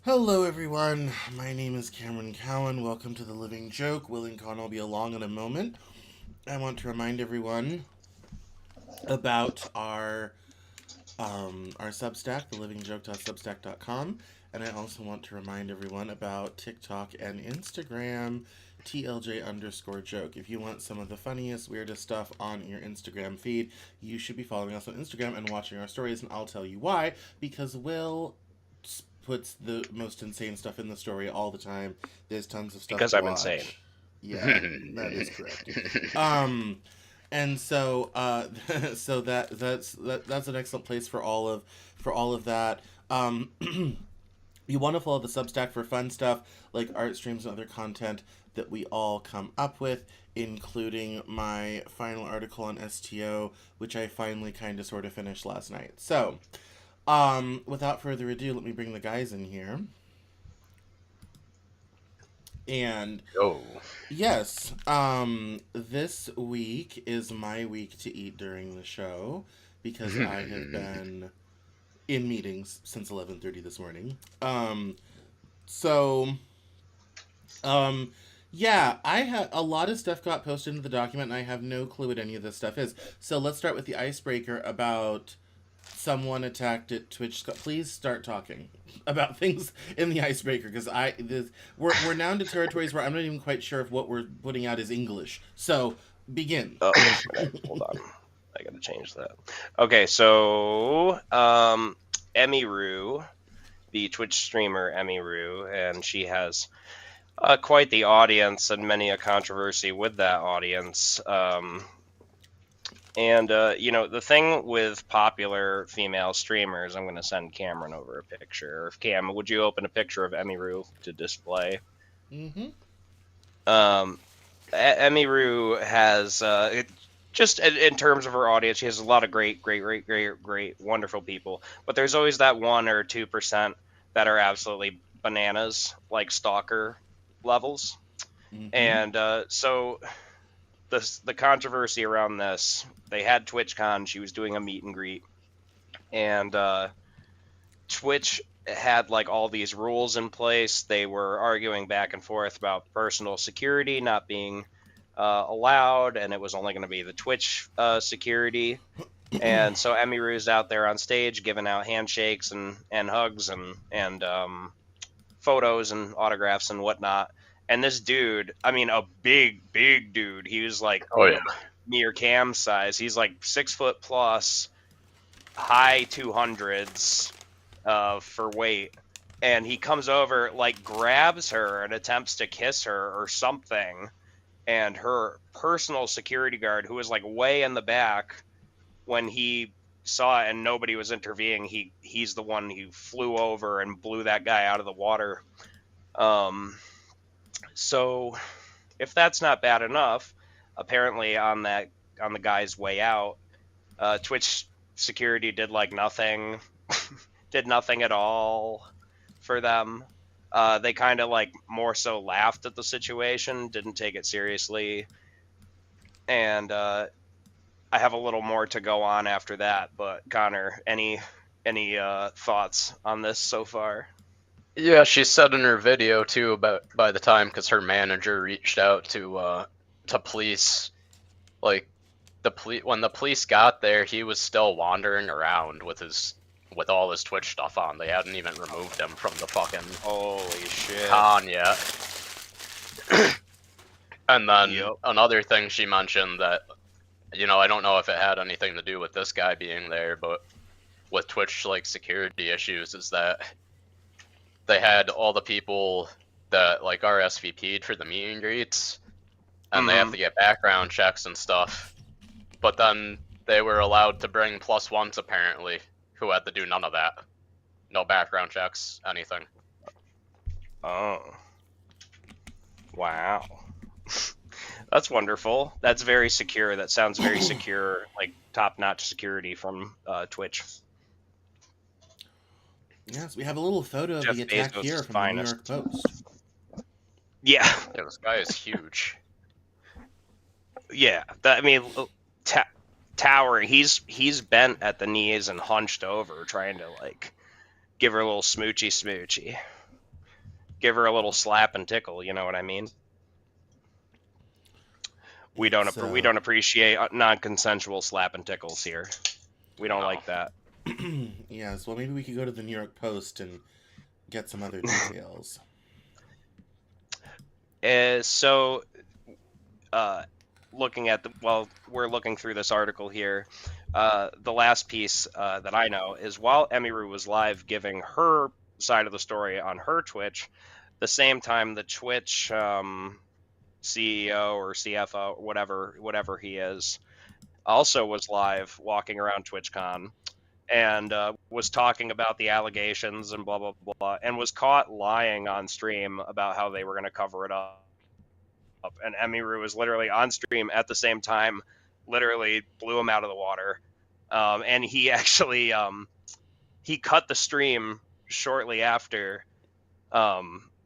Hello everyone, my name is Cameron Cowan. Welcome to The Living Joke. Will and Con will be along in a moment. I want to remind everyone about our Substack, thelivingjoke.substack.com, and I also want to remind everyone about TikTok and Instagram, TLJ_joke. If you want some of the funniest, weirdest stuff on your Instagram feed, you should be following us on Instagram and watching our stories, and I'll tell you why, because Will puts the most insane stuff in the story all the time. There's tons of stuff because to I'm watch. insane. Yeah, that is correct. And so so that's an excellent place for all of that. You want to follow the Substack for fun stuff like art streams and other content that we all come up with, including my final article on STO, which I finally kind of sort of finished last night. So, without further ado, let me bring the guys in here. And yes, this week is my week to eat during the show because I have been in meetings since 11:30 this morning. Yeah, I had a lot of stuff got posted into the document, and I have no clue what any of this stuff is. So let's start with the icebreaker about someone attacked at Twitch. Please start talking about things in the icebreaker, because we're now into territories where I'm not even quite sure if what we're putting out is English. So begin. Oh, okay, hold on, I gotta change that. Okay, so Emmy Rue, the Twitch streamer Emmy Rue, and she has quite the audience and many a controversy with that audience. And, you know, the thing with popular female streamers, I'm going to send Cameron over a picture. Cam, would you open a picture of Emmy Rue to display? Mm-hmm. Emmy Rue has, just in terms of her audience, she has a lot of great, wonderful people. But there's always that 1 or 2% that are absolutely bananas, like stalker levels. Mm-hmm. And so the controversy around this, they had TwitchCon, she was doing a meet and greet, and Twitch had like all these rules in place. They were arguing back and forth about personal security not being allowed, and it was only going to be the Twitch security. And so Emmy Rue's out there on stage giving out handshakes and hugs and photos and autographs and whatnot. And this dude, I mean, a big dude. He was like, near Cam size. He's like 6 foot plus, high 200s for weight. And he comes over, like, grabs her and attempts to kiss her or something. And her personal security guard, who was like way in the back, when he saw it and nobody was intervening, he's the one who flew over and blew that guy out of the water. So if that's not bad enough, apparently on the guy's way out, Twitch security did like nothing, did nothing at all for them. They kind of like more so laughed at the situation, didn't take it seriously. And I have a little more to go on after that. But Connor, any thoughts on this so far? Yeah, she said in her video too about by the time, because her manager reached out to police, like when the police got there, he was still wandering around with all his Twitch stuff on. They hadn't even removed him from the fucking Holy shit. con yet. And then another thing she mentioned that, you know, I don't know if it had anything to do with this guy being there, but with Twitch like security issues, is that they had all the people that like RSVP'd for the meet and greets, and they have to get background checks and stuff. But then they were allowed to bring +1s apparently, who had to do none of that. No background checks, anything. Oh. Wow. That's wonderful. That's very secure. That sounds very secure, like top-notch security from Twitch. Yes, we have a little photo of the attack here from the New York Post. Yeah. Yeah, this guy is huge. Yeah, I mean, towering. He's bent at the knees and hunched over, trying to like give her a little smoochy, give her a little slap and tickle. You know what I mean? We don't appreciate non-consensual slap and tickles here. We don't like that. Yes, well, maybe we could go to the New York Post and get some other details. Looking at we're looking through this article here. The last piece that I know is while Emiru was live giving her side of the story on her Twitch, the same time the Twitch CEO or CFO, whatever he is, also was live walking around TwitchCon and was talking about the allegations and blah, blah, blah, and was caught lying on stream about how they were going to cover it up. And Emiru was literally on stream at the same time, literally blew him out of the water. And he actually, he cut the stream shortly after.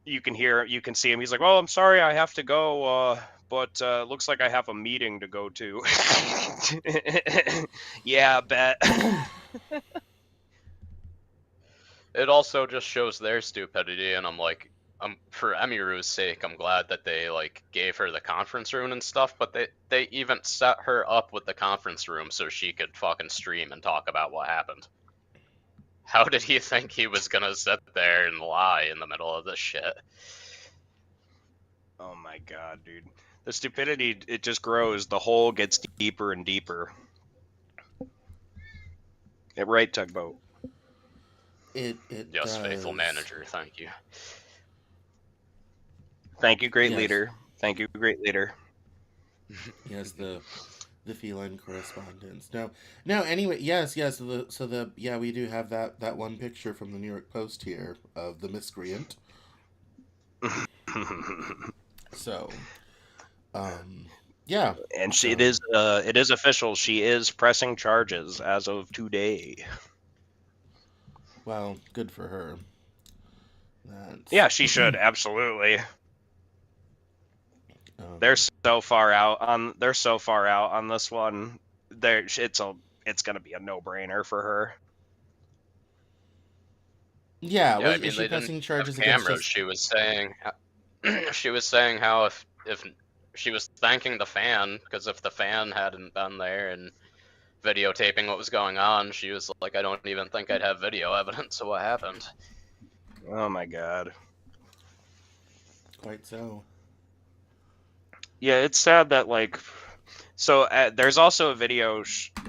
You can see him. He's like, "Well, I'm sorry, I have to go, but looks like I have a meeting to go to." Yeah, bet. It also just shows their stupidity, and I'm like, for Emiru's sake, I'm glad that they like gave her the conference room and stuff, but they even set her up with the conference room so she could fucking stream and talk about what happened. How did he think he was gonna sit there and lie in the middle of this shit? Oh my god, dude. The stupidity, it just grows. The hole gets deeper and deeper. Yeah, right, Tugboat. It yes, does. Faithful manager, thank you. Thank you, great leader. Thank you, great leader. Yes, the feline correspondence. No. Anyway, yes. So we do have that one picture from the New York Post here of the miscreant. So, yeah. And it is official. She is pressing charges as of today. Well, good for her. Yeah, she should absolutely. They're so far out on this one. It's gonna be a no-brainer for her. Yeah, I mean, is she pressing charges cameras. against? She was saying how if she was thanking the fan, because if the fan hadn't been there and videotaping what was going on, she was like, I don't even think I'd have video evidence of what happened. Oh my god. Quite so. Yeah, it's sad that like. So there's also a video.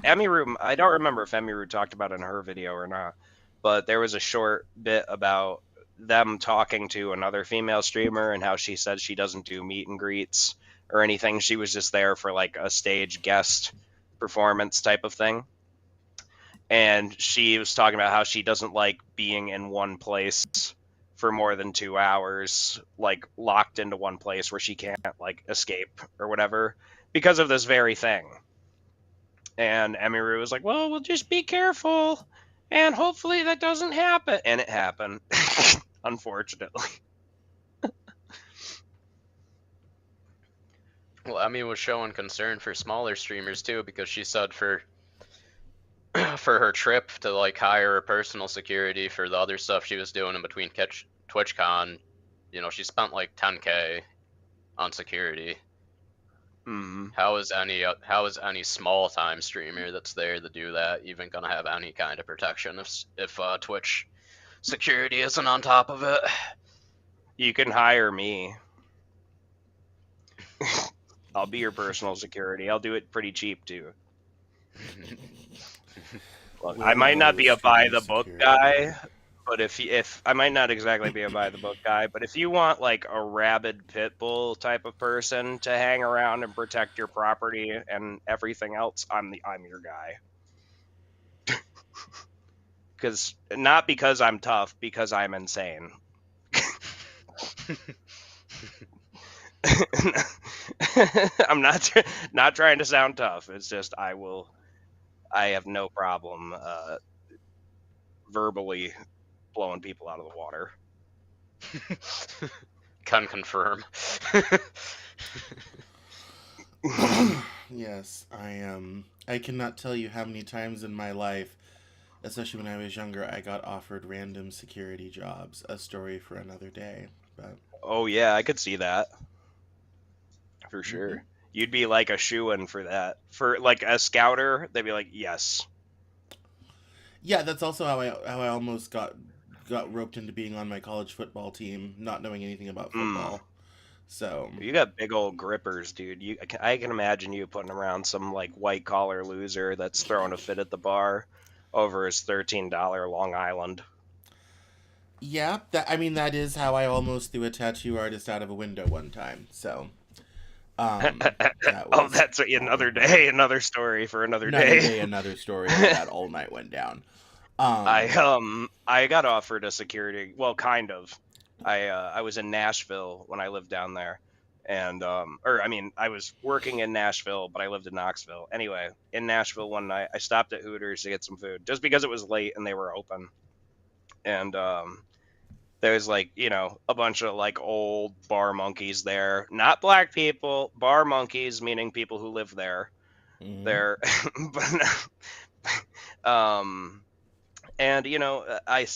Emiru, I don't remember if Emiru talked about it in her video or not, but there was a short bit about them talking to another female streamer and how she said she doesn't do meet and greets or anything. She was just there for like a stage guest performance type of thing. And she was talking about how she doesn't like being in one place for more than 2 hours, like locked into one place where she can't like escape or whatever because of this very thing. And Emiru was like, well, we'll just be careful and hopefully that doesn't happen. And it happened, unfortunately. Well, Emmy was showing concern for smaller streamers too, because she said for for her trip to like hire a personal security for the other stuff she was doing in between TwitchCon, she spent like 10K on security. Mm-hmm. How is any small time streamer that's there to do that even gonna have any kind of protection if Twitch security isn't on top of it? You can hire me. I'll be your personal security. I'll do it pretty cheap too. Look, I might not be a by the book guy, but if I might not exactly be a by the book guy, but if you want like a rabid pit bull type of person to hang around and protect your property and everything else, I'm your guy. Not because I'm tough, because I'm insane. I'm not trying to sound tough. It's just I have no problem verbally blowing people out of the water. Can confirm. Yes, I cannot tell you how many times in my life, especially when I was younger, I got offered random security jobs. A story for another day. But oh yeah, I could see that for sure. Mm-hmm. You'd be like a shoo-in for that. For like a scouter, they'd be like, yes. Yeah, that's also how I almost got roped into being on my college football team, not knowing anything about football. So you got big old grippers, dude. I can imagine you putting around some like white collar loser that's throwing a fit at the bar over his $13 Long Island. Yeah, that is how I almost threw a tattoo artist out of a window one time. So that's another day, another story for another day. Another story. How that all night went down. I got offered a security. Well, kind of. I was in Nashville when I lived down there, and I was working in Nashville, but I lived in Knoxville. Anyway, in Nashville one night, I stopped at Hooters to get some food, just because it was late and they were open, and there was like a bunch of like old bar monkeys there, not black people, bar monkeys meaning people who live there. Mm-hmm. They're, and I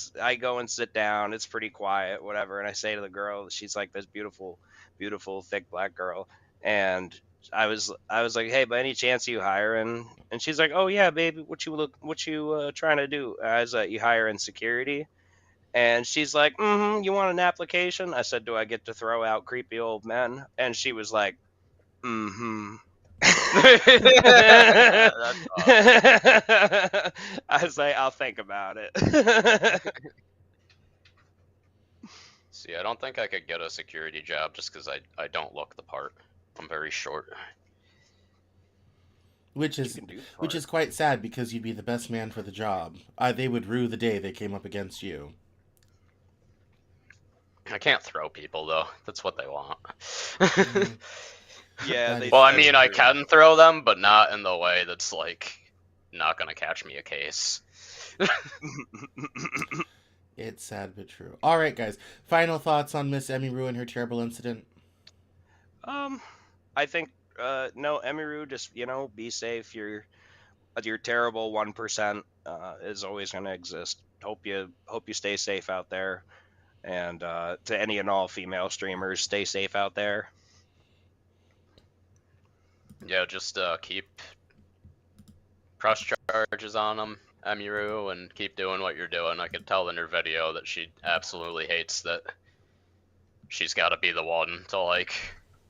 go and sit down. It's pretty quiet, whatever. And I say to the girl, she's like this beautiful, beautiful, thick black girl. And I was like, hey, by any chance you hiring? And she's like, oh yeah, baby. What you trying to do? I was like, you hiring security? And she's like, you want an application? I said, do I get to throw out creepy old men? And she was like, I was like, I'll think about it. See, I don't think I could get a security job just because I don't look the part. I'm very short. Which is quite sad, because you'd be the best man for the job. They would rue the day they came up against you. I can't throw people though. That's what they want. Yeah. Well, I mean, I can throw them, but not in the way that's like not gonna catch me a case. It's sad but true. All right, guys. Final thoughts on Miss Emiru and her terrible incident? I think no, Emiru, just be safe. Your terrible 1% is always gonna exist. Hope you stay safe out there. And to any and all female streamers, stay safe out there. Yeah, just keep press charges on them, Emiru, and keep doing what you're doing. I could tell in her video that she absolutely hates that she's got to be the one to like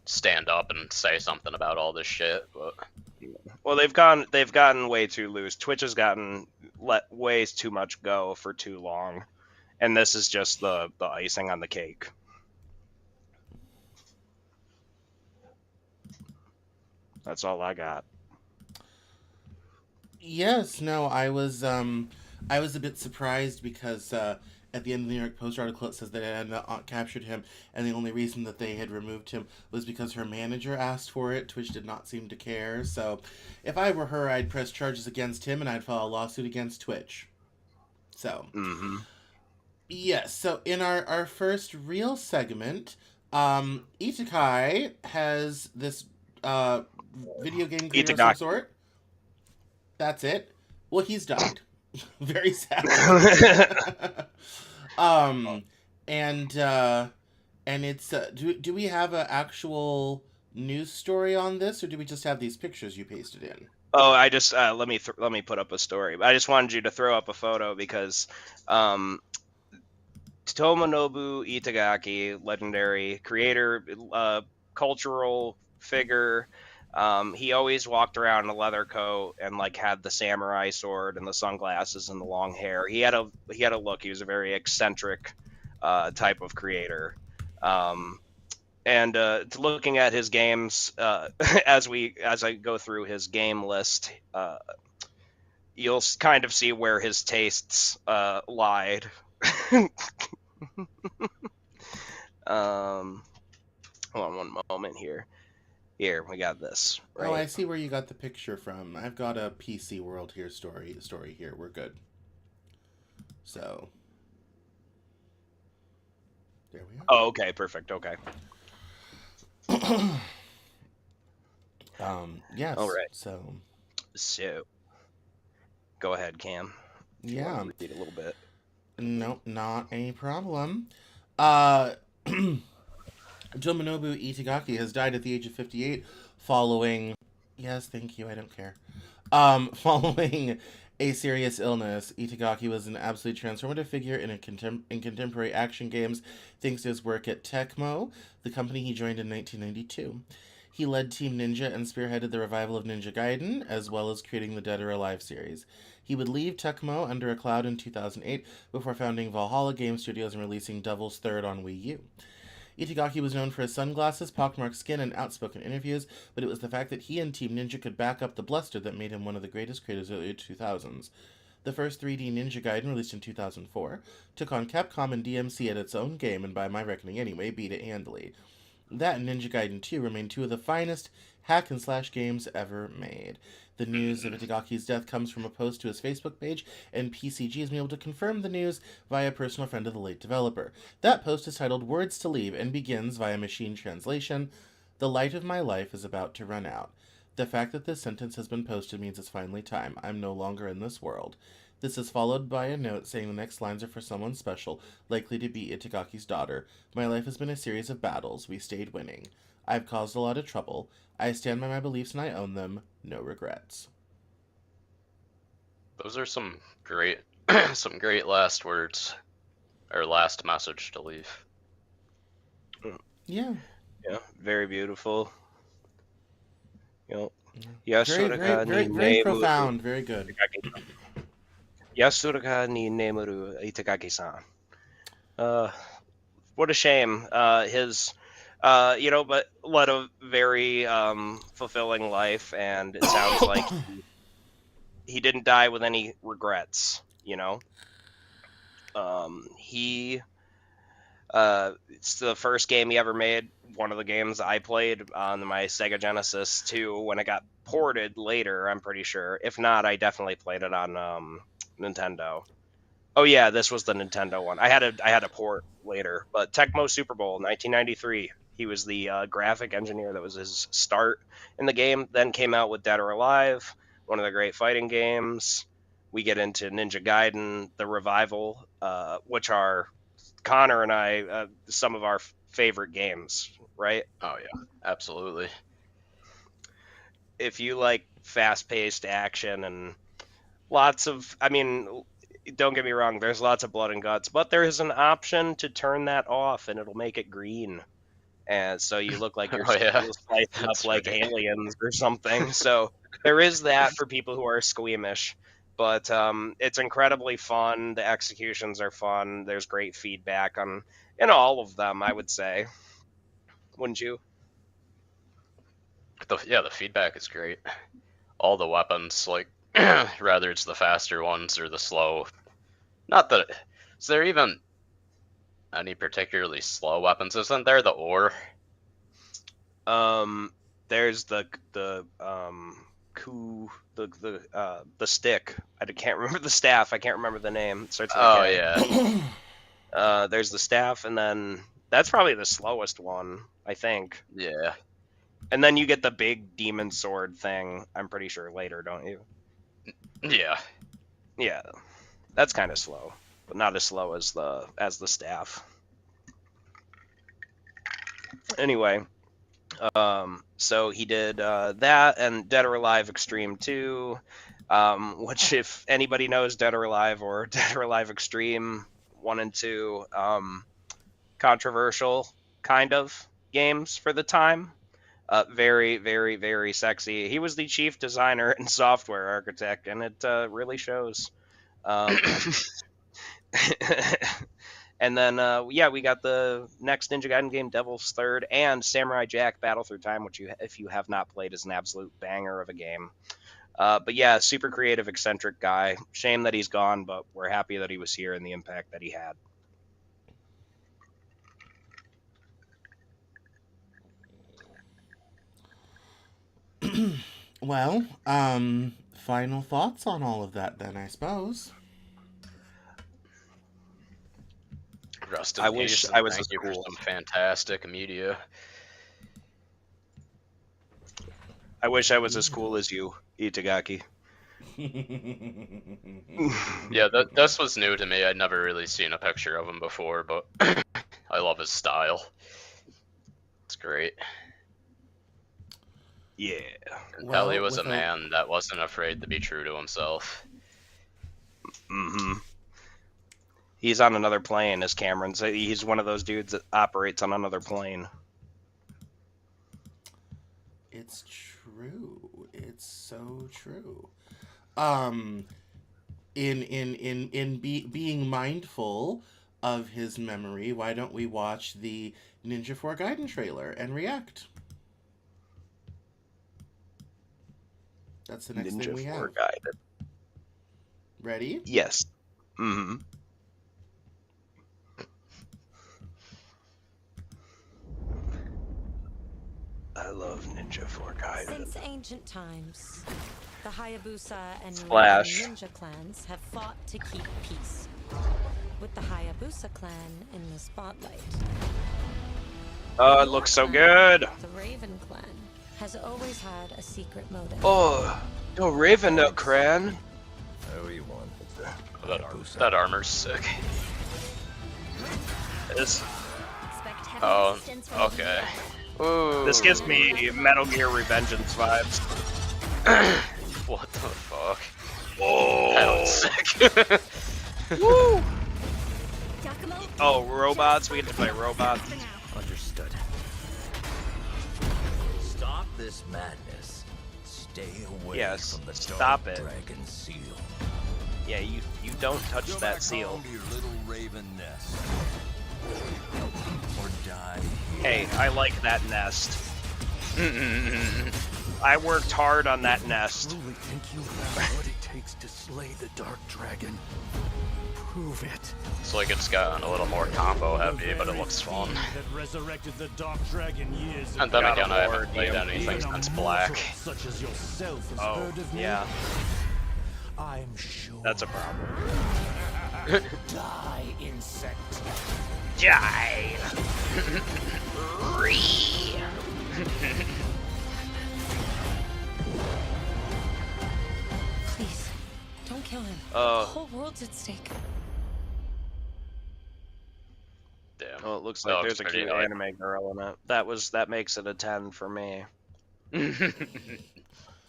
stand up and say something about all this shit. But well, they've gotten way too loose. Twitch has let way too much go for too long. And this is just the icing on the cake. That's all I got. Yes, no, I was a bit surprised, because at the end of the New York Post article it says that it had not captured him, and the only reason that they had removed him was because her manager asked for it. Twitch did not seem to care. So if I were her, I'd press charges against him and I'd file a lawsuit against Twitch. So yes, so in our first real segment, Itakai has this video game creator of some Itagaki. sort. That's it. Well, he's died. Very sad. um, and it's do we have an actual news story on this, or do we just have these pictures you pasted in? Oh, I just let me put up a story. I just wanted you to throw up a photo because Tomonobu Itagaki, legendary creator, cultural figure. He always walked around in a leather coat and like had the samurai sword and the sunglasses and the long hair. He had a look. He was a very eccentric type of creator. And looking at his games as I go through his game list, you'll kind of see where his tastes lied. Hold on one moment here. Here, we got this. Right? Oh, I see where you got the picture from. I've got a PC World here story here. We're good. So there we are. Oh, okay, perfect. Okay. Yes. All right. So go ahead, Cam. Yeah. Read a little bit. No, not a problem. Tomonobu Itagaki has died at the age of 58 following... Yes, thank you, I don't care. Following a serious illness. Itagaki was an absolutely transformative figure in contemporary action games thanks to his work at Tecmo, the company he joined in 1992. He led Team Ninja and spearheaded the revival of Ninja Gaiden, as well as creating the Dead or Alive series. He would leave Tecmo under a cloud in 2008 before founding Valhalla Game Studios and releasing Devil's Third on Wii U. Itagaki was known for his sunglasses, pockmarked skin, and outspoken interviews, but it was the fact that he and Team Ninja could back up the bluster that made him one of the greatest creators of the 2000s. The first 3D Ninja Gaiden, released in 2004, took on Capcom and DMC at its own game, and by my reckoning anyway, beat it handily. That and Ninja Gaiden 2 remain two of the finest hack-and-slash games ever made. The news of Itagaki's death comes from a post to his Facebook page, and PCG has been able to confirm the news via a personal friend of the late developer. That post is titled Words to Leave and begins via machine translation, "The light of my life is about to run out. The fact that this sentence has been posted means it's finally time. I'm no longer in this world." This is followed by a note saying the next lines are for someone special, likely to be Itagaki's daughter. "My life has been a series of battles. We stayed winning. I've caused a lot of trouble. I stand by my beliefs and I own them. No regrets." Those are some great last words, or last message to leave. Yeah. Yeah, very beautiful. Very profound. Very good. Yasuraka ni nemuru Itagaki-san. What a shame. His, but led a very fulfilling life, and it sounds like he didn't die with any regrets. It's the first game he ever made. One of the games I played on my Sega Genesis 2 when it got ported later, I'm pretty sure. If not, I definitely played it on Nintendo. Oh yeah, this was the Nintendo one. I had a port later, but Tecmo Super Bowl 1993. He was the graphic engineer. That was his start in the game. Then came out with Dead or Alive, one of the great fighting games. We get into Ninja Gaiden, the revival, which are Connor and I some of our favorite games, right? Oh yeah, absolutely. If you like fast-paced action and don't get me wrong, there's lots of blood and guts, but there is an option to turn that off and it'll make it green. And so you look like you're slicing up like aliens or something. So there is that for people who are squeamish. But it's incredibly fun. The executions are fun. There's great feedback in all of them, I would say. Wouldn't you? The feedback is great. All the weapons, like, rather it's the faster ones or the slow. Is there even any particularly slow weapons? Isn't there the ore? There's the stick. I can't remember the staff. I can't remember the name. It starts with a K. Yeah. There's the staff, and then that's probably the slowest one, I think. Yeah. And then you get the big demon sword thing, I'm pretty sure, later, don't you? Yeah. Yeah. That's kind of slow, but not as slow as the staff. Anyway, so he did that and Dead or Alive Extreme 2, which if anybody knows Dead or Alive or Dead or Alive Extreme 1 and 2, controversial kind of games for the time. Very, very, very sexy. He was the chief designer and software architect, and it really shows. And then, yeah, we got the next Ninja Gaiden game, Devil's Third, and Samurai Jack Battle Through Time, which, if you have not played, is an absolute banger of a game. But yeah, super creative, eccentric guy. Shame that he's gone, but we're happy that he was here and the impact that he had. Well, final thoughts on all of that then, I suppose. Rest in I peace, wish and I was thank as you for cool. some fantastic media. I wish I was as cool as you, Itagaki. Yeah, this was new to me. I'd never really seen a picture of him before, but I love his style. It's great. Yeah. Well, he was a man that wasn't afraid to be true to himself. Mm-hmm. He's on another plane, as Cameron said. He's one of those dudes that operates on another plane. It's true. It's so true. Being mindful of his memory, why don't we watch the Ninja 4 Gaiden trailer and react? That's the next thing we have. Ninja 4 Gaiden. Ready? Yes. Mm-hmm. I love Ninja 4 Gaiden. Since ancient times, the Hayabusa and Splash. Ninja clans have fought to keep peace, with the Hayabusa clan in the spotlight. Oh, it looks so good. The Raven clan has always had a secret motive. Oh, Raven Cran. How you want? That armor's sick. This Oh, okay. Ooh. This gives me Metal Gear Revengeance vibes. What the fuck? Oh, That was sick. woo! Oh, robots. We get to play robots. Understood. Stop this madness. Stay away Yes, from the stop dark it. dragon seal. Yeah, you don't touch Go that back seal. home to your little raven nest. Or die here. Hey, I like that nest. I worked hard on that nest. Truly think you have what it takes to slay the dark dragon? Prove it. It's like it's gotten a little more combo heavy, but it looks fun. That resurrected the dark dragon years And then God again, of I War, haven't played damn. anything Even a since mortal Black. such as yourself has Oh, heard of me. yeah. I'm sure. That's a problem. Die, insect. Die! Please, don't kill him. The Oh, whole world's at stake. Damn. well, it looks That like looks there's a pretty cute hype. anime girl in it. That makes it a 10 for me.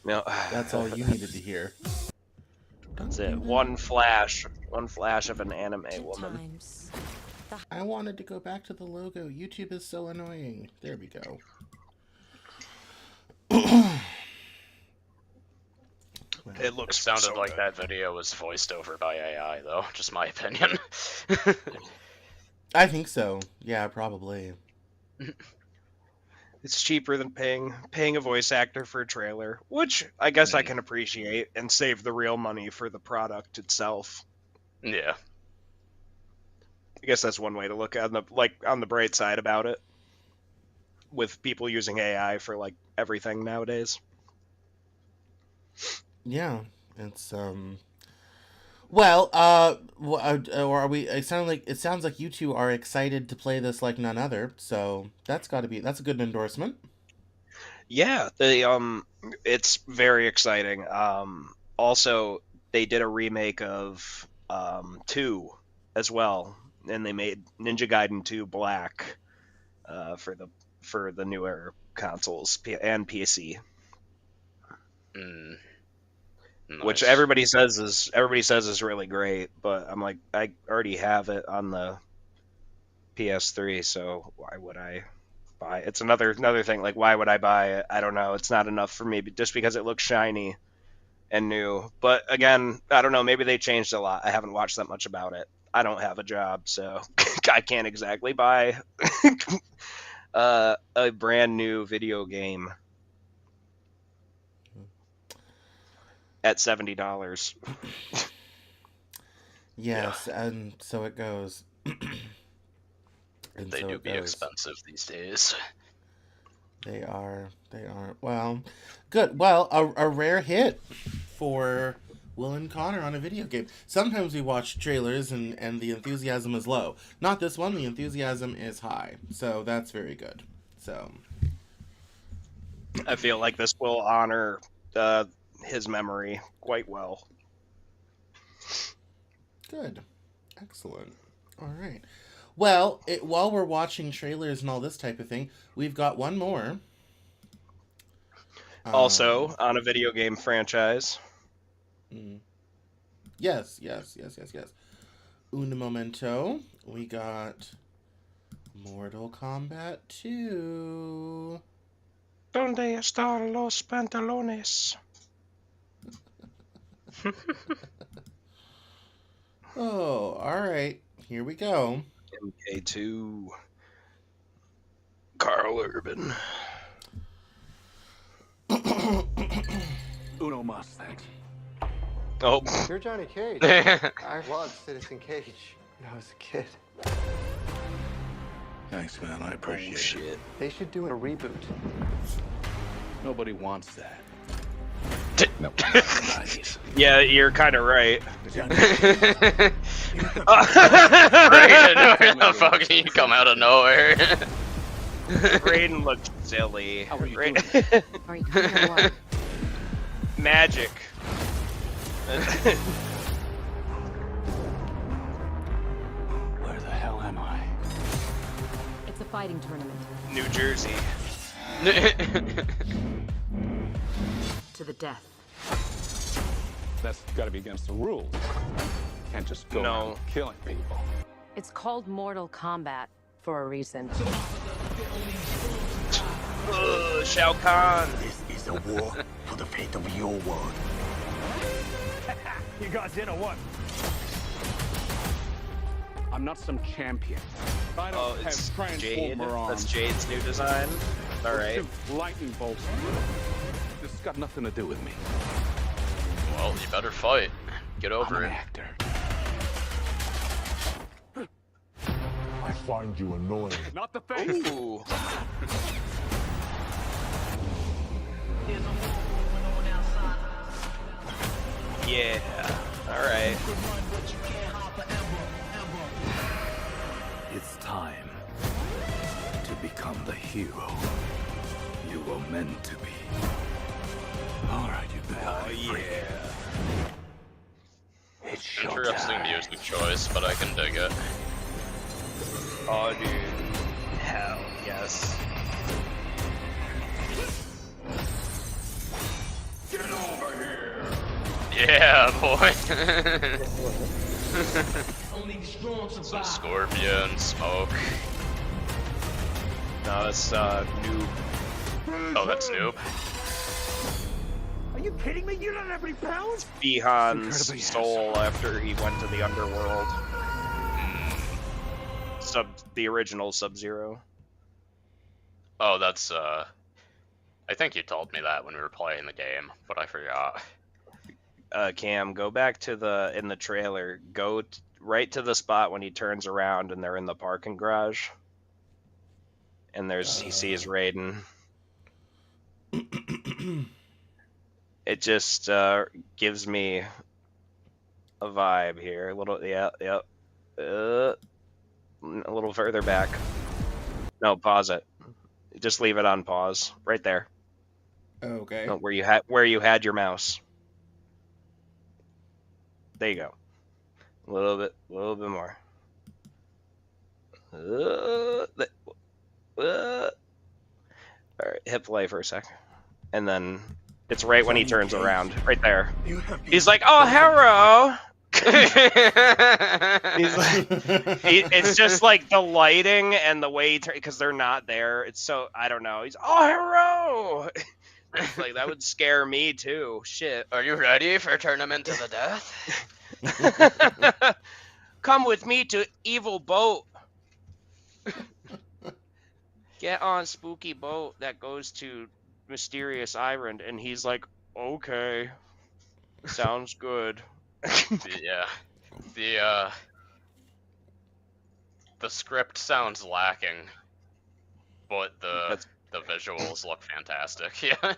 No, That's all you needed to hear. that's it. One flash of an anime Ancient woman. times. I wanted to go back to the logo. YouTube is so annoying. There we go. It It looks sounded so like good. that video was voiced over by AI, though. Just my opinion. I think so. Yeah, probably. It's cheaper than paying a voice actor for a trailer, which I guess I can appreciate and save the real money for the product itself. Yeah. I guess that's one way to look at on the bright side about it. With people using AI for like everything nowadays. Yeah, it's Well, or are we? It sounds like you two are excited to play this like none other. So that's a good endorsement. Yeah, it's very exciting. Also, they did a remake of 2 as well, and they made Ninja Gaiden 2 Black for the newer consoles and PC, Mm, which nice. everybody says is really great. But I'm like, I already have it on the PS3, so why would I buy it? It's another thing. Like, why would I buy it? I don't know. It's not enough for me, just because it looks shiny and new. But again, I don't know. Maybe they changed a lot. I haven't watched that much about it. I don't have a job, so I can't exactly buy a brand new video game at $70. Yes, and so it goes. And They so do it be goes. expensive these days. They are. Well, good. Well, a rare hit for Will and Connor on a video game. Sometimes we watch trailers and the enthusiasm is low. Not this one. The enthusiasm is high. So that's very good. So I feel like this will honor his memory quite well. good. Excellent. All right. Well, while we're watching trailers and all this type of thing, we've got one more. Also, on a video game franchise. Yes. Un momento. We got Mortal Kombat 2. ¿Dónde están los pantalones? Oh, all right. Here we go. MK2. Carl Urban. Uno mas, thanks. Oh, You're Johnny Cage. Thanks, I was Citizen Cage when I was a kid. Thanks, man. I appreciate it. shit. They should do a reboot. Nobody wants that. No. Nice. Yeah, you're kind of right. Raiden, where the fuck did you come out of nowhere? Raiden looked silly. How are you Ra- doing? Are you coming or what? Magic. Where the hell am I? It's a fighting tournament. New Jersey. To the death. That's got to be against the rules. Can't just go No. around killing people. It's called Mortal Kombat for a reason. Shao Kahn. This is a war for the fate of your world. You guys in or what? I'm not some champion. I Oh, don't it's have Jade. transformer arms. That's Jade's new design. All or right. shoot lightning bolts. This has got nothing to do with me. Well, you better fight. Get I'm over an it. actor. I find you annoying. Not the face. Ooh. Yeah. All right. It's time to become the hero you were meant to be. All right, you bad. Oh yeah. It's Interesting showtime. music choice, but I can dig it. Oh dude. Hell yes. Yeah, boy. Some scorpion, smoke. No, that's Noob. Oh, that's Noob. Are you kidding me? You don't have any powers? Bihan's Incredibly soul after he went to the underworld. The original Sub-Zero. Oh, that's I think you told me that when we were playing the game, but I forgot. Cam, go back to in the trailer. Go right to the spot when he turns around and they're in the parking garage. And he sees Raiden. It just gives me a vibe here. A little, yeah. A little further back. No, pause it. Just leave it on pause. Right there. Okay. No, where you had your mouse. There you go. A little bit more. All right, hit play for a sec, and then it's right when he Johnny turns Cage, around, right there. you have been He's like, "Oh, hello." He's like, yeah, it's just like the lighting and the way because they're not there. It's so I don't know. He's oh hello. It's like that would scare me too. Shit. are you ready for Tournament to the Death? Come with me to Evil Boat. Get on spooky boat that goes to mysterious island, and he's like, okay, sounds good. Yeah, the script sounds lacking, but the visuals look fantastic. Yeah,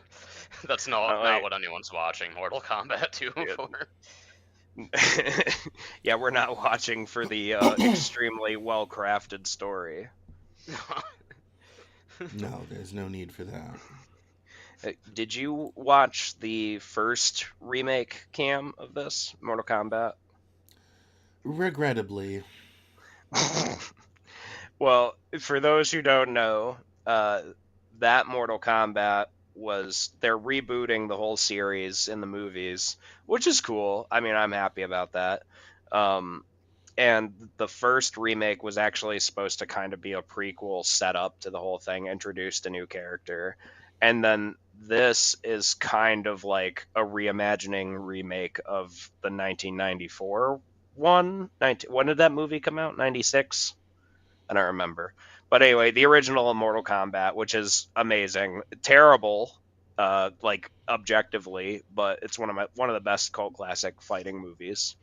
that's not what anyone's watching Mortal Kombat 2 for. Yeah, we're not watching for the extremely well-crafted story. No, there's no need for that. Did you watch the first remake, Cam, of this Mortal Kombat? Regrettably. Well, for those who don't know, that Mortal Kombat they're rebooting the whole series in the movies, which is cool. I mean, I'm happy about that. And the first remake was actually supposed to kind of be a prequel setup to the whole thing, introduced a new character. And then this is kind of like a reimagining remake of the 1994 one. When did that movie come out? 96? I don't remember. But anyway, the original Mortal Kombat, which is amazing, terrible, like objectively, but it's one of the best cult classic fighting movies.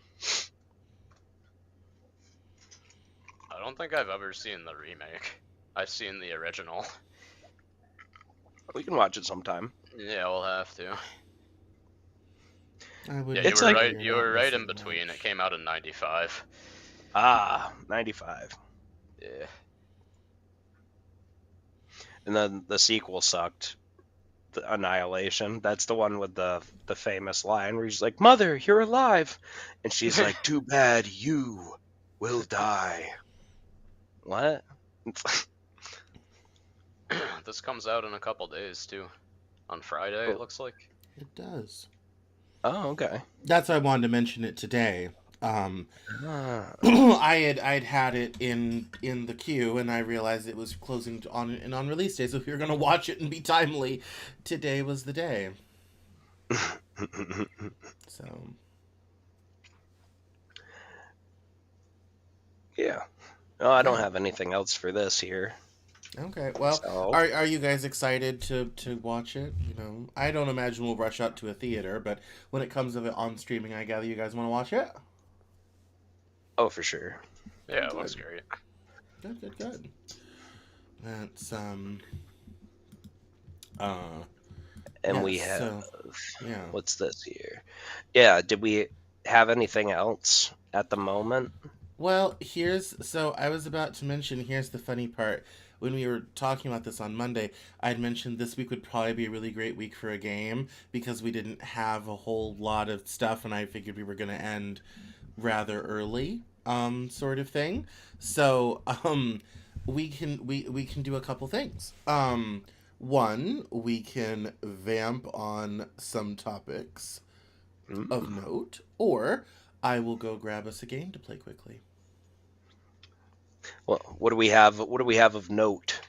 I don't think I've ever seen the remake. I've seen the original. We can watch it sometime. Yeah, we'll have to. I would. Yeah, It's you were like- right. You were right in between. It came out in '95. Ah, 95. Yeah. And then the sequel sucked. The Annihilation. That's the one with the famous line where he's like, "Mother, you're alive," and she's like, "Too bad you will die." What? This comes out in a couple days too. On Friday, it looks like. It does. Oh, okay. That's why I wanted to mention it today. Ah. I'd had it in the queue, and I realized it was closing on release day. So if you're gonna watch it and be timely, today was the day. So Yeah. Oh, I don't have anything else for this here. okay, well, So- are you guys excited to watch it? You know, I don't imagine we'll rush out to a theater, but when it comes of it on streaming, I gather you guys want to watch it. Oh, for sure. Yeah, it looks great. Good. That's And yeah, we have so, yeah. what's this here? Yeah, did we have anything else at the moment? Well, I was about to mention, here's the funny part. When we were talking about this on Monday, I'd mentioned this week would probably be a really great week for a game because we didn't have a whole lot of stuff, and I figured we were going to end rather early, sort of thing. So, we can do a couple things. One, we can vamp on some topics of note, or I will go grab us a game to play quickly. Well, what do we have? What do we have of note?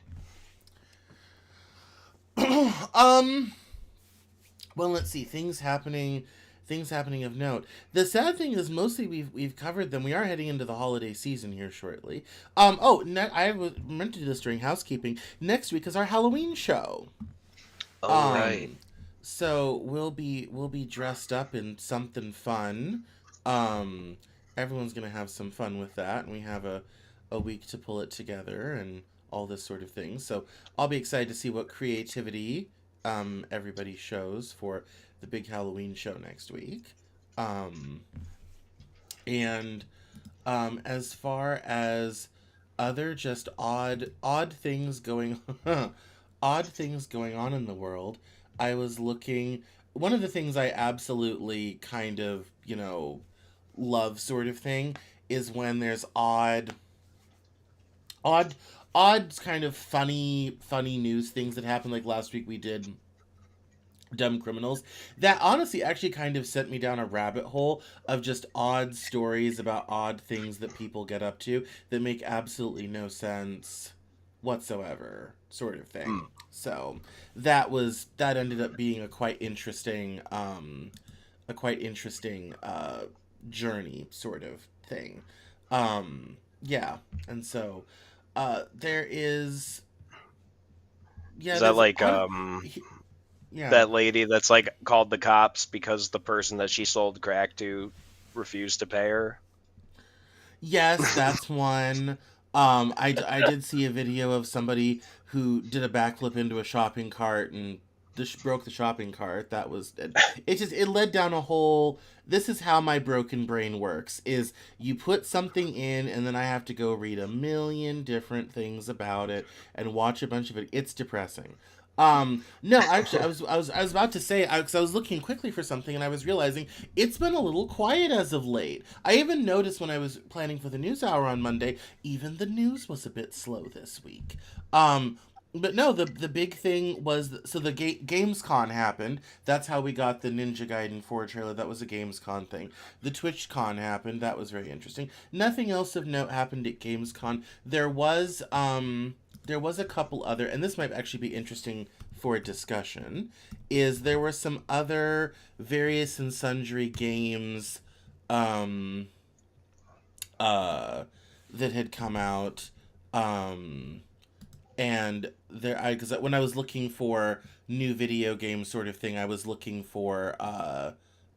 Well, let's see. Things happening of note. The sad thing is, mostly we've covered them. We are heading into the holiday season here shortly. I was meant to do this during housekeeping. Next week is our Halloween show. Oh, right. So we'll be dressed up in something fun. Everyone's gonna have some fun with that, and we have a week to pull it together and all this sort of thing. So I'll be excited to see what creativity everybody shows for the big Halloween show next week. And as far as other just odd things going odd things going on in the world, looking. One of the things I absolutely kind of, love sort of thing is when there's odd kind of funny news things that happen. Like last week we did Dumb Criminals. That honestly actually kind of sent me down a rabbit hole of just odd stories about odd things that people get up to that make absolutely no sense whatsoever, sort of thing. So that ended up being a quite interesting journey sort of thing. Yeah. And so there is Is that like yeah. that lady that's like called the cops because the person that she sold crack to refused to pay her? Yes, that's one. I did see a video of somebody who did a backflip into a shopping cart and broke the shopping cart. That was it led down a whole. This is how my broken brain works: is you put something in, and then I have to go read a million different things about it and watch a bunch of it. It's depressing. No, actually, I was about to say, because I was looking quickly for something and I was realizing it's been a little quiet as of late. I even noticed when I was planning for the news hour on Monday, even the news was a bit slow this week. But no, the big thing was, so the gamescon happened. That's how we got the Ninja Gaiden 4 trailer. That was a gamescon thing. The Twitchcon happened. That was very interesting. Nothing else of note happened at gamescon. There was a couple other, and this might actually be interesting for a discussion, is there were some other various and sundry games that had come out, and because when I was looking for new video game sort of thing, I was looking for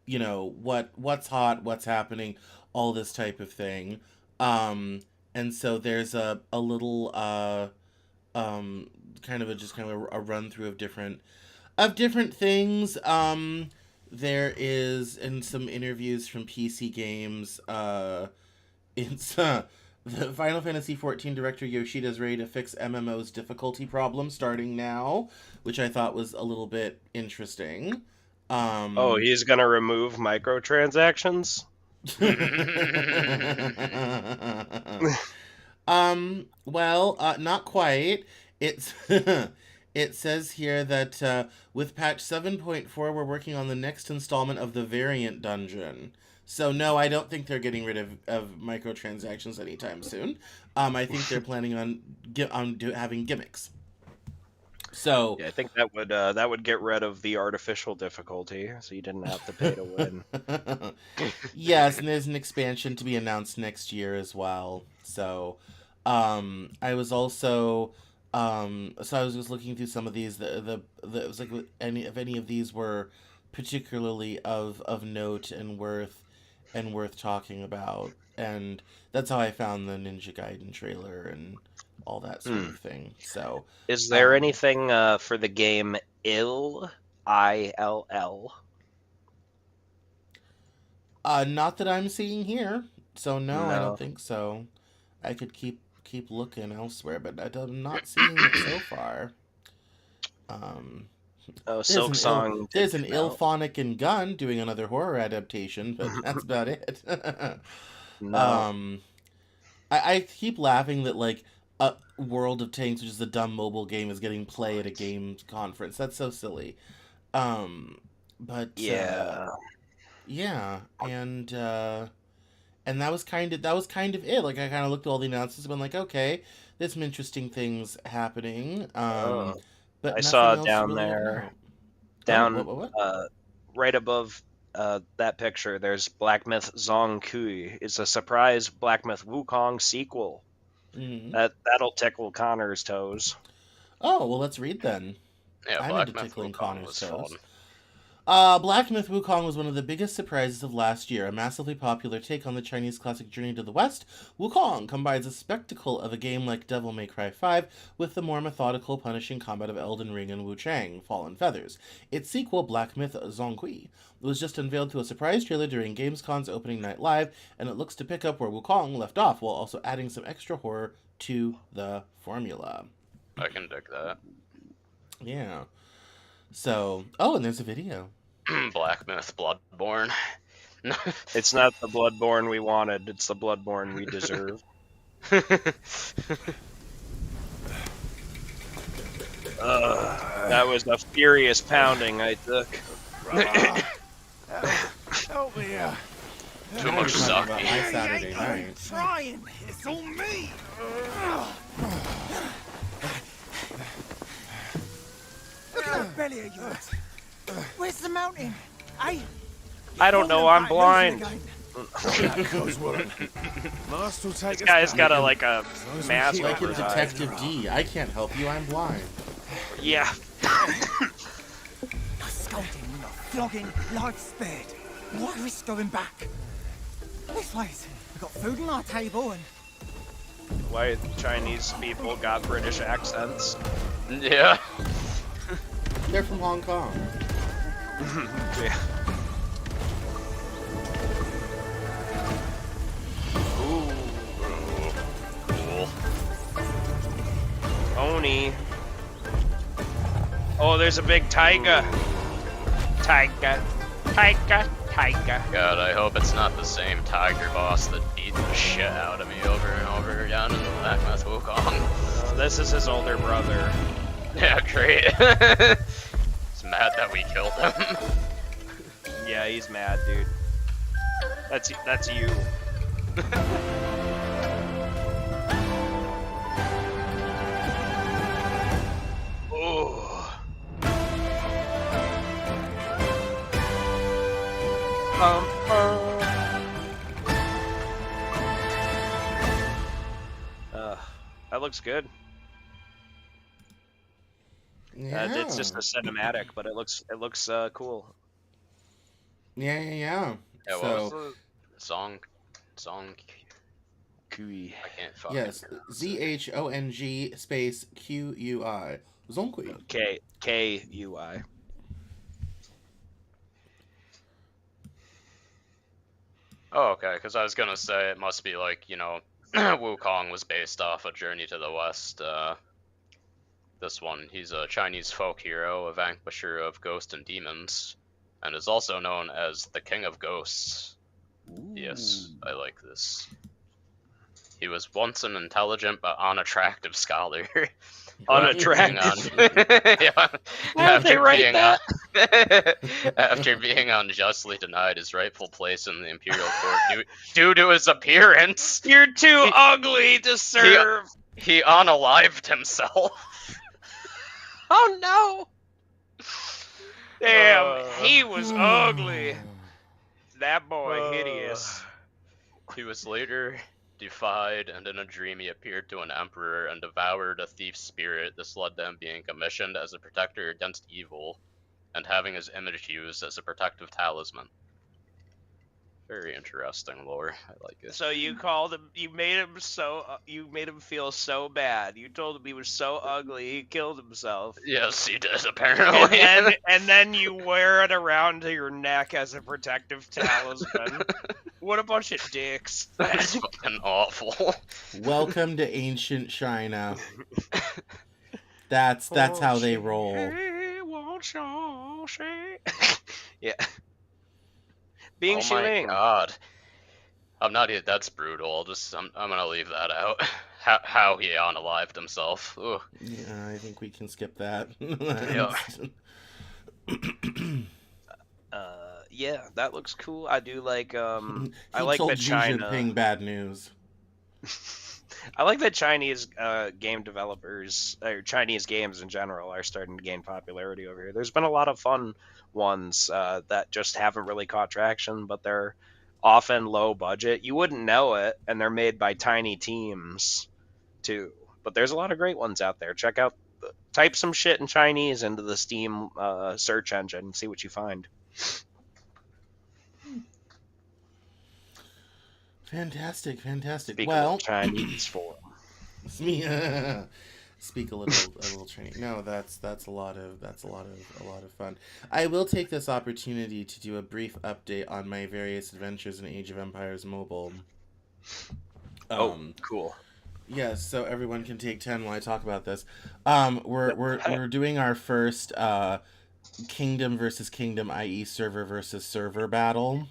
what's hot, what's happening, all this type of thing. And so there's a little kind of a run through of different things. There is, in some interviews from PC Games, it's the Final Fantasy XIV director Yoshida is ready to fix MMO's difficulty problem starting now, which I thought was a little bit interesting. Oh, he's gonna remove microtransactions? Well, not quite. It's it says here that with patch 7.4 we're working on the next installment of the variant dungeon. So no, I don't think they're getting rid of microtransactions anytime soon. I think they're planning on having gimmicks. So yeah, I think that would get rid of the artificial difficulty, so you didn't have to pay to win. Yes, and there's an expansion to be announced next year as well. So I was also so I was just looking through some of these. It was like if any of these were particularly of note and worth talking about, and that's how I found the Ninja Gaiden trailer and all that sort of thing. So, is there anything for the game ILL? ILL? Not that I'm seeing here. So no, I don't think so. I could keep looking elsewhere, but I'm not seeing it so far. Silk Song. There's an Ilphonic and Gun doing another horror adaptation, but that's about it. No. I keep laughing that like World of Tanks, which is a dumb mobile game, is getting play at a game conference. That's so silly. But yeah, and that was kind of it. Like I kind of looked at all the announcements and been like, okay, there's some interesting things happening. But I saw down really there, what? Right above that picture, there's Black Myth Zong Kui. It's a surprise Black Myth Wukong sequel. Mm-hmm. That'll tickle Connor's toes. Oh, well, let's read then. Yeah, I'm Black into Myth tickling Wukong Connor's was toes. fun. Black Myth Wukong was one of the biggest surprises of last year. A massively popular take on the Chinese classic Journey to the West, Wukong combines the spectacle of a game like Devil May Cry 5 with the more methodical, punishing combat of Elden Ring and Wu Chang, Fallen Feathers. Its sequel, Black Myth Zongqi, was just unveiled through a surprise trailer during Gamescon's opening night live, and it looks to pick up where Wukong left off while also adding some extra horror to the formula. I can dig that. Yeah. So, oh, and there's a video. Black Myth Bloodborne. It's not the Bloodborne we wanted, it's the Bloodborne we deserve. That was a furious pounding I took. Help me out. Too much Talking about sake. my Saturday I'm night. trying. It's on me. Look at that belly of yours. Where's the mountain? Hey. I don't know, I'm blind. This Guy's got a mask Like over in his eye. Detective D, I can't help you, I'm blind. Yeah. A scolding and a flogging, life spared. What risk going back? This ways. We've got food on our table and... Why Chinese people got British accents? Yeah. They're from Hong Kong. Yeah. Cool. Oni. Oh, there's a big tiger. Tiger. Tiger. Tiger. God, I hope it's not the same tiger boss that beat the shit out of me over and over again in the Black Myth Wukong. This is his older brother. Yeah, great. It's mad that we killed him. Yeah, he's mad, dude. That's you. Oh. That looks good. Yeah. It's just a cinematic, but it looks cool. Yeah. Yeah, what was So, the song? Kui. I can't fucking yes, ZHONG space QUI. Zonkui. K-U-I. Oh, okay, because I was gonna say it must be like, you know, Wukong was based off a Journey to the West. This one, he's a Chinese folk hero, a vanquisher of ghosts and demons, and is also known as the King of Ghosts. Ooh. Yes, I like this. He was once an intelligent but unattractive scholar. Unattractive. Yeah, Why would they write that? after being unjustly denied his rightful place in the imperial court due to his appearance, You're too ugly to serve. he unalived himself. Oh no! Damn, he was ugly. That boy hideous. He was later defied, and in a dream he appeared to an emperor and devoured a thief's spirit. This led to him being commissioned as a protector against evil, and having his image used as a protective talisman. Very interesting lore. I like it. So you called him. You made him feel so bad. You told him he was so ugly he killed himself. Yes, he did, apparently. And then you wear it around to your neck as a protective talisman. What a bunch of dicks. That's fucking awful. Welcome to ancient China. That's how they roll. Yeah. Being Oh Shuing. my god. I'm not even, that's brutal. I'm gonna leave that out. How he unalived himself. Ugh. Yeah, I think we can skip that. Yeah. Yeah, that looks cool. I do like I He like told that Xi China. Jinping bad news. I like that Chinese game developers, or Chinese games in general, are starting to gain popularity over here. There's been a lot of fun ones that just haven't really caught traction, but they're often low budget. You wouldn't know it, and they're made by tiny teams too. But there's a lot of great ones out there. Type some shit in Chinese into the Steam search engine and see what you find. Fantastic. Speak a Well, little Chinese for 'em. speak a little Chinese. No, that's a lot of fun. I will take this opportunity to do a brief update on my various adventures in Age of Empires Mobile. Cool. Yes, so everyone can take 10 while I talk about this. We're doing our first kingdom versus kingdom, i.e. server versus server battle.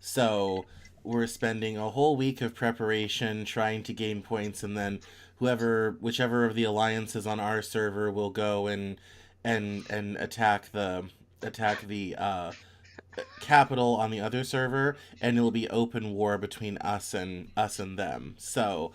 So we're spending a whole week of preparation trying to gain points, and then whichever of the alliances on our server will go and attack the capital on the other server, and it'll be open war between us and them. So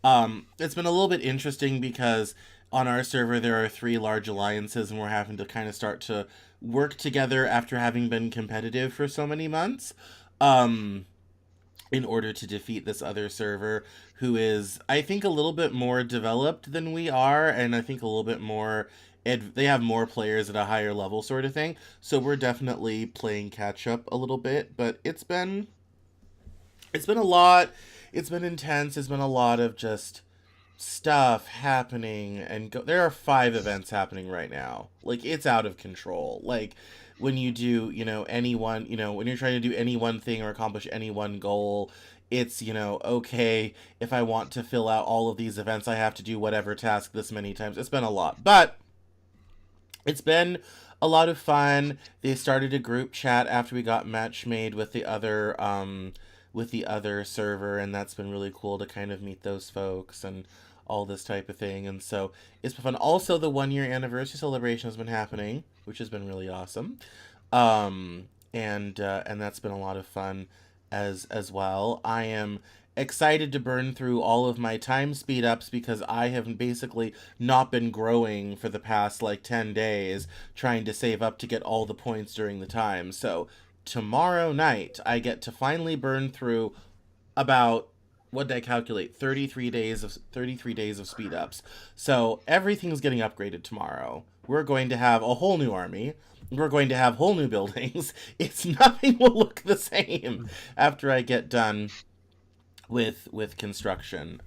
it's been a little bit interesting because on our server there are 3 large alliances, and we're having to kind of start to work together after having been competitive for so many months in order to defeat this other server, who is, I think, a little bit more developed than we are, and I think a little bit more they have more players at a higher level, sort of thing. So we're definitely playing catch up a little bit, but it's been a lot. It's been intense. It's been a lot of just stuff happening, and there are 5 events happening right now. Like, it's out of control. Like, when you do, when you're trying to do any one thing or accomplish any one goal, it's, okay, if I want to fill out all of these events, I have to do whatever task this many times. It's been a lot, but it's been a lot of fun. They started a group chat after we got match made with the other server, and that's been really cool to kind of meet those folks and all this type of thing. And so it's been fun. Also, the 1-year anniversary celebration has been happening, which has been really awesome. And that's been a lot of fun as well. I am excited to burn through all of my time speed ups because I have basically not been growing for the past 10 days trying to save up to get all the points during the time. So tomorrow night I get to finally burn through about, what did I calculate, 33 days of speed ups. So everything's getting upgraded tomorrow. We're going to have a whole new army. We're going to have whole new buildings. Nothing will look the same after I get done with construction,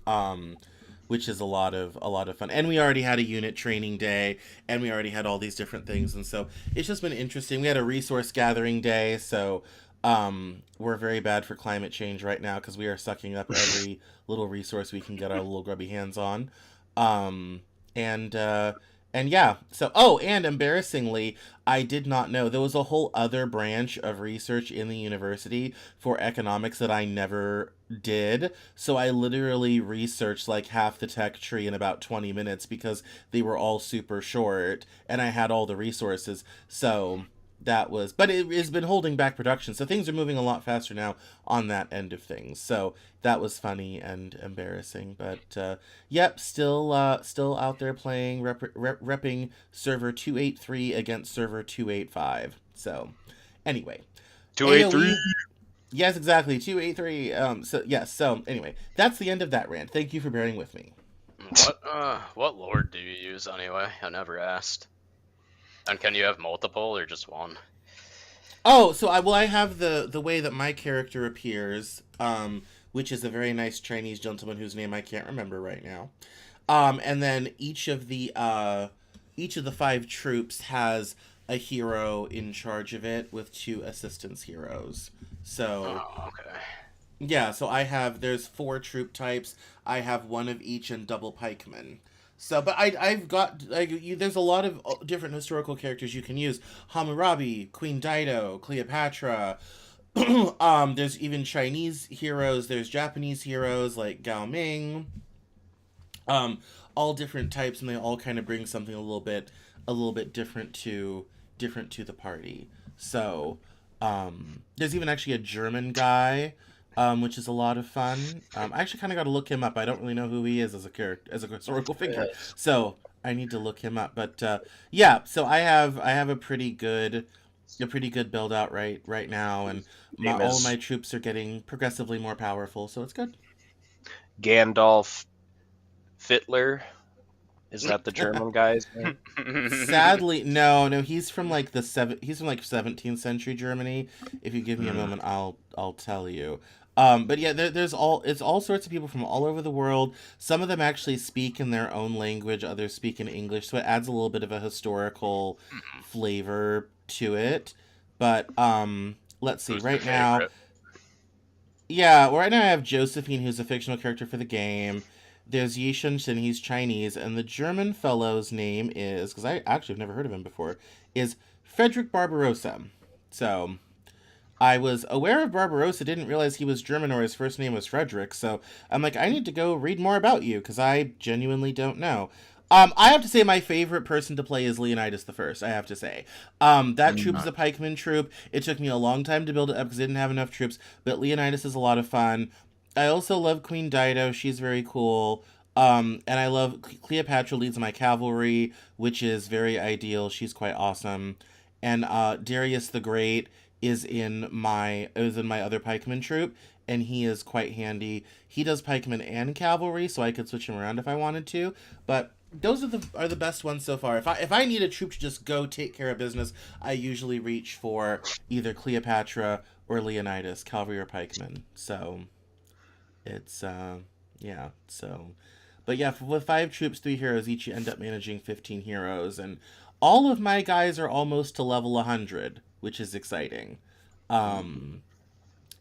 which is a lot of fun. And we already had a unit training day, and we already had all these different things, and so it's just been interesting. We had a resource gathering day, so we're very bad for climate change right now because we are sucking up every little resource we can get our little grubby hands on. And yeah, so, and embarrassingly, I did not know there was a whole other branch of research in the university for economics that I never did. So I literally researched half the tech tree in about 20 minutes because they were all super short and I had all the resources. So but it has been holding back production. So things are moving a lot faster now on that end of things. So that was funny and embarrassing. But yep, still out there playing, repping server 283 against server 285. So anyway, 283. Yes, exactly, 283. So anyway, that's the end of that rant. Thank you for bearing with me. What lord do you use anyway? I never asked. And can you have multiple or just one? Oh, so I have the way that my character appears, which is a very nice Chinese gentleman whose name I can't remember right now. And then each of the 5 troops has a hero in charge of it with 2 assistance heroes. So okay. Yeah, so there's 4 troop types. I have 1 of each and double pikemen. So, but I've got, there's a lot of different historical characters you can use. Hammurabi, Queen Dido, Cleopatra. There's even Chinese heroes. There's Japanese heroes like Gao Ming. All different types, and they all kind of bring something a little bit different to the party. So, there's even actually a German guy, which is a lot of fun. I actually kind of got to look him up. I don't really know who he is as a character, as a historical figure. So I need to look him up. But yeah, so I have a pretty good build out right now, and all of my troops are getting progressively more powerful. So it's good. Gandalf Fittler. Is that the German guy's name? Sadly, no. He's from he's from 17th century Germany. If you give me a moment, I'll tell you. But yeah, it's all sorts of people from all over the world. Some of them actually speak in their own language, others speak in English, so it adds a little bit of a historical flavor to it. But let's see. Right now I have Josephine, who's a fictional character for the game. There's Yi Shun-shin, he's Chinese, and the German fellow's name is, because I actually have never heard of him before, is Frederick Barbarossa. So I was aware of Barbarossa, didn't realize he was German or his first name was Frederick. So I'm like, I need to go read more about you because I genuinely don't know. I have to say my favorite person to play is Leonidas the First. I have to say, that troop is a pikeman troop. It took me a long time to build it up because I didn't have enough troops. But Leonidas is a lot of fun. I also love Queen Dido. She's very cool. And I love Cleopatra leads my cavalry, which is very ideal. She's quite awesome. And Darius the Great is in my other pikeman troop, and he is quite handy. He does pikeman and cavalry, so I could switch him around if I wanted to. But those are the best ones so far. If I need a troop to just go take care of business, I usually reach for either Cleopatra or Leonidas, cavalry or pikeman. So it's yeah. So, but yeah, with 5 troops, 3 heroes each, you end up managing 15 heroes, and all of my guys are almost to level 100, which is exciting. And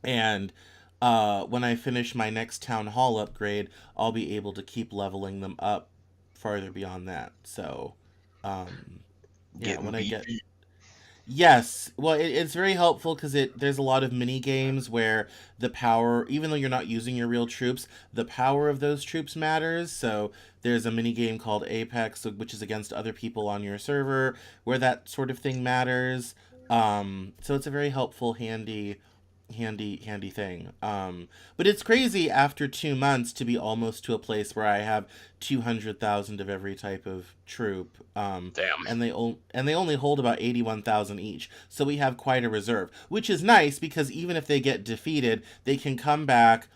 when I finish my next town hall upgrade, I'll be able to keep leveling them up farther beyond that. So, yeah, when I get... Yes, well, it's very helpful because there's a lot of mini games where the power, even though you're not using your real troops, the power of those troops matters. So there's a mini game called Apex, which is against other people on your server, where that sort of thing matters. So it's a very helpful, handy thing. But it's crazy after 2 months to be almost to a place where I have 200,000 of every type of troop. Damn. And they only hold about 81,000 each. So we have quite a reserve, which is nice because even if they get defeated, they can come back,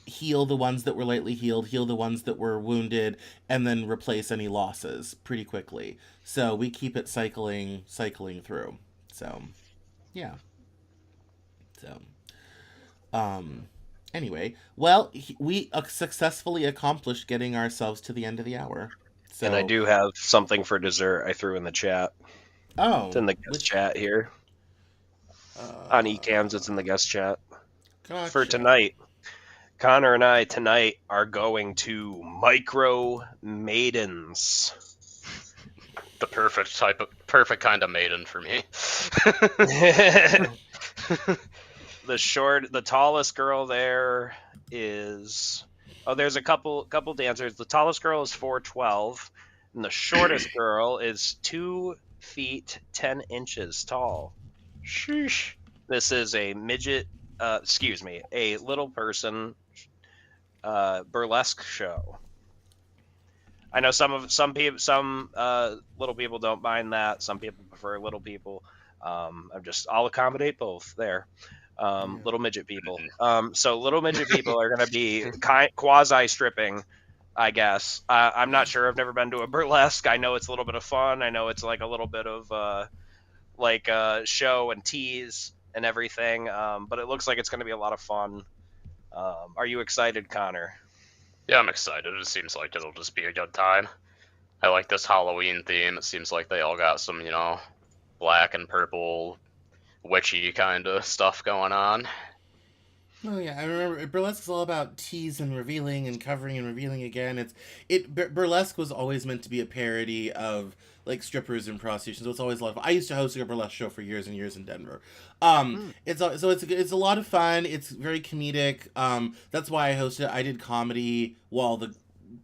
heal the ones that were lightly healed, heal the ones that were wounded, and then replace any losses pretty quickly. So we keep it cycling through. So, yeah. So, anyway, well, we successfully accomplished getting ourselves to the end of the hour. So, and I do have something for dessert I threw in the chat. Oh. It's in the guest chat here. On eCams, it's in the guest chat. Gotcha. For tonight, Connor and I tonight are going to Micro Maidens. The perfect kind of maiden for me. The tallest girl there is... Oh, there's a couple dancers. The tallest girl is 4'12", and the shortest girl is 2 feet 10 inches tall. Sheesh. This is a midget, a little person burlesque show. I know some little people don't mind that. Some people prefer little people. I'll accommodate both there. Little midget people. So little midget people are going to be quasi stripping, I guess. I'm not sure. I've never been to a burlesque. I know it's a little bit of fun. I know it's like a little bit of show and tease and everything. But it looks like it's going to be a lot of fun. Are you excited, Connor? Yeah, I'm excited. It seems like it'll just be a good time. I like this Halloween theme. It seems like they all got some, black and purple witchy kind of stuff going on. Oh yeah, I remember burlesque is all about tease and revealing and covering and revealing again. Burlesque was always meant to be a parody of like strippers and prostitution, so it's always a lot of fun. I used to host a burlesque show for years and years in Denver. It's a lot of fun. It's very comedic. That's why I hosted. I did comedy while the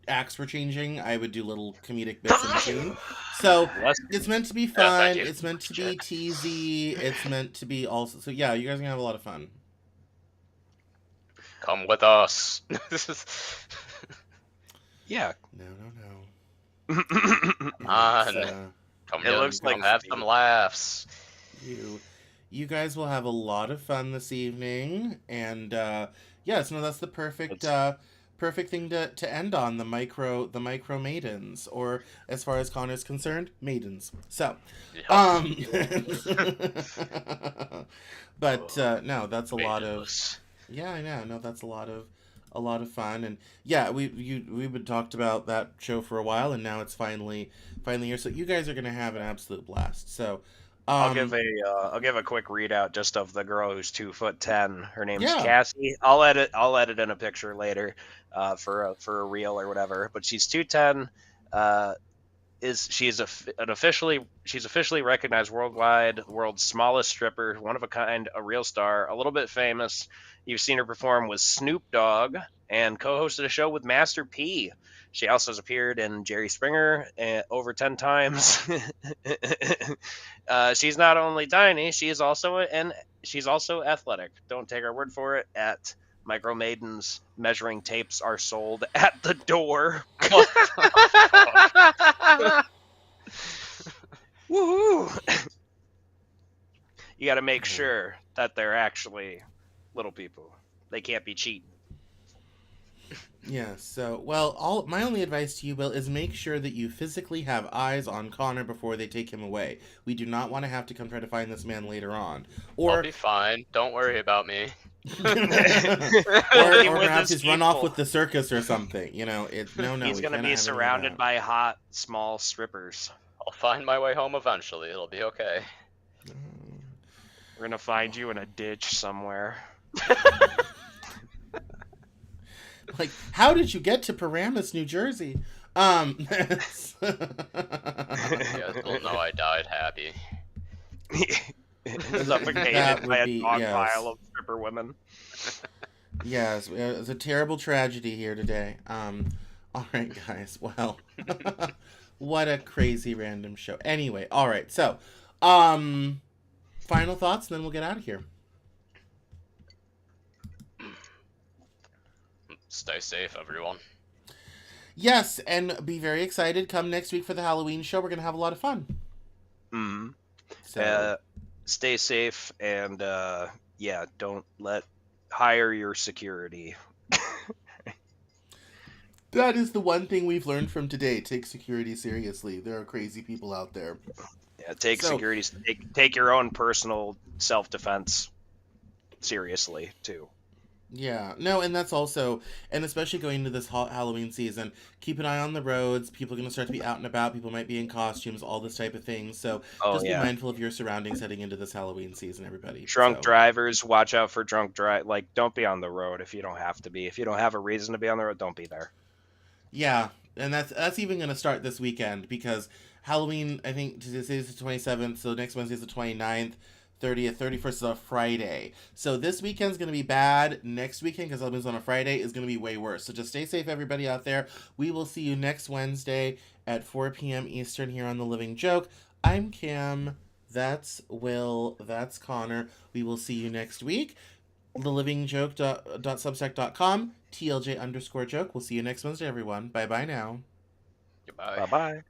acts were changing. I would do little comedic bits in between. So it's meant to be fun. It's meant to be teasy. It's meant to be also. So yeah, you guys are gonna have a lot of fun. Come with us. Yeah. No. Come on. Come have some laughs. You guys will have a lot of fun this evening, and that's the perfect thing to end on, the micro maidens, or as far as Connor's concerned, maidens. So, but no, that's a lot of. Yeah, I know. No, that's a lot of fun, and yeah, we've been talked about that show for a while, and now it's finally here. So you guys are gonna have an absolute blast. So I'll give a quick readout just of the girl who's 2'10". Her name's Cassie. I'll edit in a picture later for a reel or whatever. But she's 2'10", she's officially recognized worldwide, the world's smallest stripper, one of a kind, a real star, a little bit famous. You've seen her perform with Snoop Dogg and co-hosted a show with Master P. She also has appeared in Jerry Springer over 10 times. She's not only tiny, she's also athletic. Don't take our word for it. At Micro Maidens, measuring tapes are sold at the door. Woohoo! You got to make sure that they're actually little people. They can't be cheating. Yeah, so, well, my only advice to you, Will, is make sure that you physically have eyes on Connor before they take him away. We do not want to have to come try to find this man later on. I'll be fine. Don't worry about me. or perhaps he's run off with the circus or something. You know, he's going to be surrounded by hot, small strippers. I'll find my way home eventually. It'll be okay. We're going to find you in a ditch somewhere. Like, how did you get to Paramus, New Jersey? You guys will know I died happy. Suffocated by a dog pile of stripper women. Yes, it's a terrible tragedy here today. All right, guys. Well, what a crazy random show. Anyway, all right. So, final thoughts, and then we'll get out of here. Stay safe, everyone. Yes, and be very excited. Come next week for the Halloween show. We're going to have a lot of fun. Mm-hmm. So, stay safe, and don't hire your security. that is the one thing we've learned from today. Take security seriously. There are crazy people out there. Yeah, security. Take your own personal self-defense seriously, too. Yeah, no, and that's also, and especially going into this Halloween season, keep an eye on the roads. People are going to start to be out and about. People might be in costumes, all this type of thing. So just be mindful of your surroundings heading into this Halloween season, everybody. Drunk drivers, watch out for drunk drive. Like, don't be on the road if you don't have to be. If you don't have a reason to be on the road, don't be there. Yeah, and that's even going to start this weekend because Halloween, I think today's the 27th, so next Wednesday is the 29th. 30th, 31st is a Friday. So this weekend's going to be bad. Next weekend, because Halloween's on a Friday, is going to be way worse. So just stay safe, everybody out there. We will see you next Wednesday at 4 p.m. Eastern here on The Living Joke. I'm Cam. That's Will. That's Connor. We will see you next week. TheLivingJoke.substack.com. TLJ_joke. We'll see you next Wednesday, everyone. Bye-bye now. Goodbye. Bye-bye.